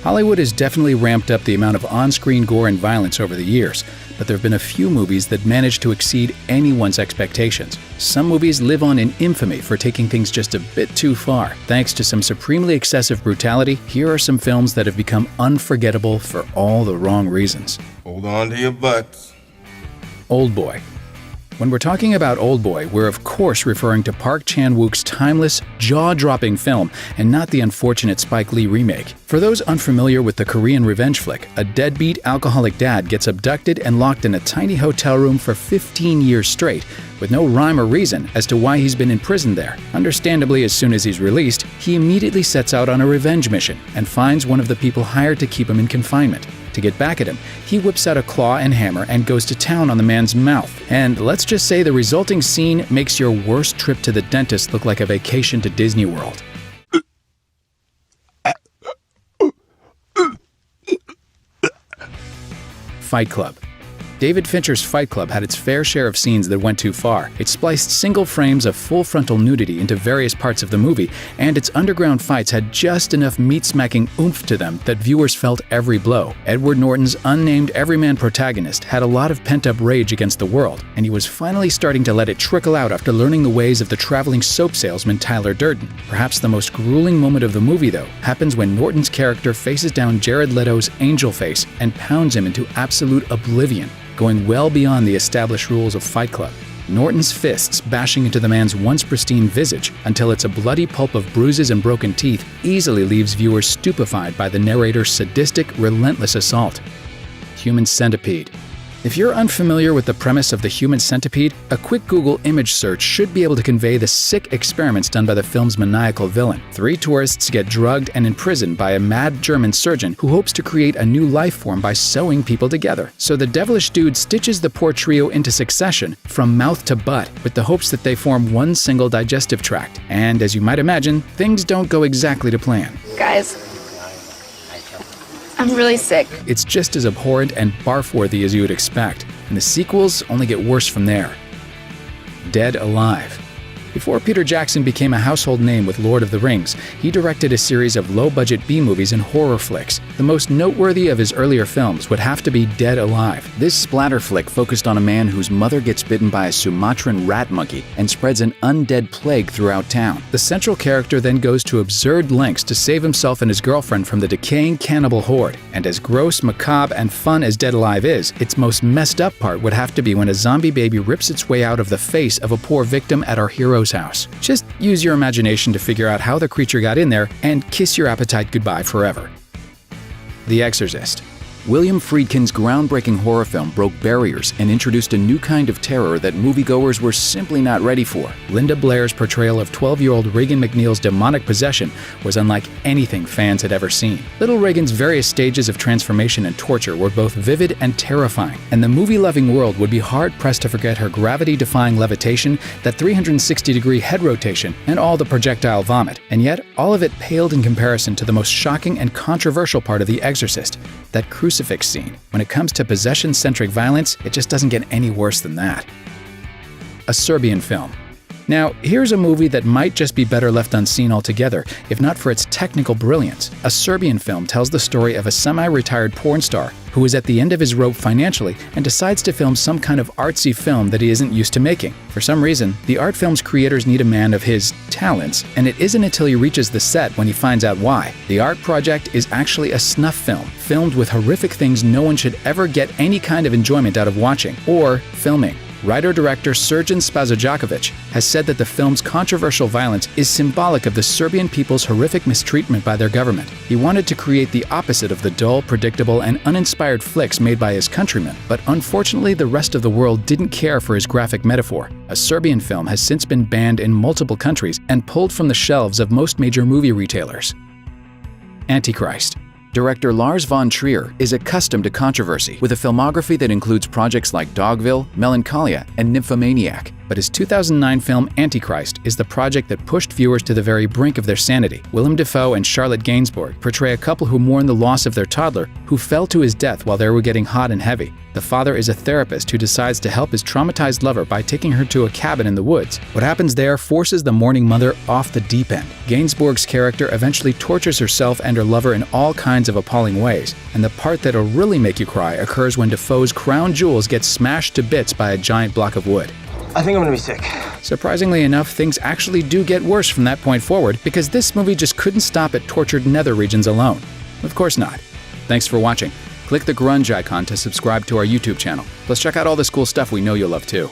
Hollywood has definitely ramped up the amount of on-screen gore and violence over the years, but there have been a few movies that managed to exceed anyone's expectations. Some movies live on in infamy for taking things just a bit too far. Thanks to some supremely excessive brutality, here are some films that have become unforgettable for all the wrong reasons. Hold on to your butts. Oldboy. When we're talking about Oldboy, we're of course referring to Park Chan-wook's timeless, jaw-dropping film, and not the unfortunate Spike Lee remake. For those unfamiliar with the Korean revenge flick, a deadbeat alcoholic dad gets abducted and locked in a tiny hotel room for 15 years straight, with no rhyme or reason as to why he's been imprisoned there. Understandably, as soon as he's released, he immediately sets out on a revenge mission and finds one of the people hired to keep him in confinement. To get back at him, he whips out a claw and hammer and goes to town on the man's mouth. And let's just say the resulting scene makes your worst trip to the dentist look like a vacation to Disney World. Fight Club. David Fincher's Fight Club had its fair share of scenes that went too far. It spliced single frames of full frontal nudity into various parts of the movie, and its underground fights had just enough meat-smacking oomph to them that viewers felt every blow. Edward Norton's unnamed everyman protagonist had a lot of pent-up rage against the world, and he was finally starting to let it trickle out after learning the ways of the traveling soap salesman Tyler Durden. Perhaps the most grueling moment of the movie, though, happens when Norton's character faces down Jared Leto's angel face and pounds him into absolute oblivion, going well beyond the established rules of Fight Club. Norton's fists bashing into the man's once pristine visage until it's a bloody pulp of bruises and broken teeth easily leaves viewers stupefied by the narrator's sadistic, relentless assault. Human Centipede. If you're unfamiliar with the premise of the human centipede, a quick Google image search should be able to convey the sick experiments done by the film's maniacal villain. 3 tourists get drugged and imprisoned by a mad German surgeon who hopes to create a new life form by sewing people together. So the devilish dude stitches the poor trio into succession from mouth to butt with the hopes that they form one single digestive tract. And as you might imagine, things don't go exactly to plan. Guys, I'm really sick. It's just as abhorrent and barf-worthy as you would expect, and the sequels only get worse from there. Dead Alive. Before Peter Jackson became a household name with Lord of the Rings, he directed a series of low-budget B-movies and horror flicks. The most noteworthy of his earlier films would have to be Dead Alive. This splatter flick focused on a man whose mother gets bitten by a Sumatran rat monkey and spreads an undead plague throughout town. The central character then goes to absurd lengths to save himself and his girlfriend from the decaying cannibal horde. And as gross, macabre, and fun as Dead Alive is, its most messed up part would have to be when a zombie baby rips its way out of the face of a poor victim at our hero's house. Just use your imagination to figure out how the creature got in there and kiss your appetite goodbye forever. The Exorcist. William Friedkin's groundbreaking horror film broke barriers and introduced a new kind of terror that moviegoers were simply not ready for. Linda Blair's portrayal of 12-year-old Regan McNeil's demonic possession was unlike anything fans had ever seen. Little Regan's various stages of transformation and torture were both vivid and terrifying, and the movie-loving world would be hard-pressed to forget her gravity-defying levitation, that 360-degree head rotation, and all the projectile vomit. And yet, all of it paled in comparison to the most shocking and controversial part of The Exorcist, that crucifix scene. When it comes to possession-centric violence, it just doesn't get any worse than that. A Serbian film. Now, here's a movie that might just be better left unseen altogether, if not for its technical brilliance. A Serbian film tells the story of a semi-retired porn star who is at the end of his rope financially and decides to film some kind of artsy film that he isn't used to making. For some reason, the art film's creators need a man of his talents, and it isn't until he reaches the set when he finds out why. The art project is actually a snuff film, filmed with horrific things no one should ever get any kind of enjoyment out of watching or filming. Writer-director Srđan Spasojakovic has said that the film's controversial violence is symbolic of the Serbian people's horrific mistreatment by their government. He wanted to create the opposite of the dull, predictable, and uninspired flicks made by his countrymen, but unfortunately the rest of the world didn't care for his graphic metaphor. A Serbian film has since been banned in multiple countries and pulled from the shelves of most major movie retailers. Antichrist. Director Lars von Trier is accustomed to controversy, with a filmography that includes projects like Dogville, Melancholia, and Nymphomaniac. But his 2009 film Antichrist is the project that pushed viewers to the very brink of their sanity. Willem Dafoe and Charlotte Gainsbourg portray a couple who mourn the loss of their toddler who fell to his death while they were getting hot and heavy. The father is a therapist who decides to help his traumatized lover by taking her to a cabin in the woods. What happens there forces the mourning mother off the deep end. Gainsbourg's character eventually tortures herself and her lover in all kinds of appalling ways. And the part that'll really make you cry occurs when Dafoe's crown jewels get smashed to bits by a giant block of wood. I think I'm gonna be sick. Surprisingly enough, things actually do get worse from that point forward because this movie just couldn't stop at tortured nether regions alone. Of course not. Thanks for watching. Click the grunge icon to subscribe to our YouTube channel. Plus check out all this cool stuff we know you'll love too.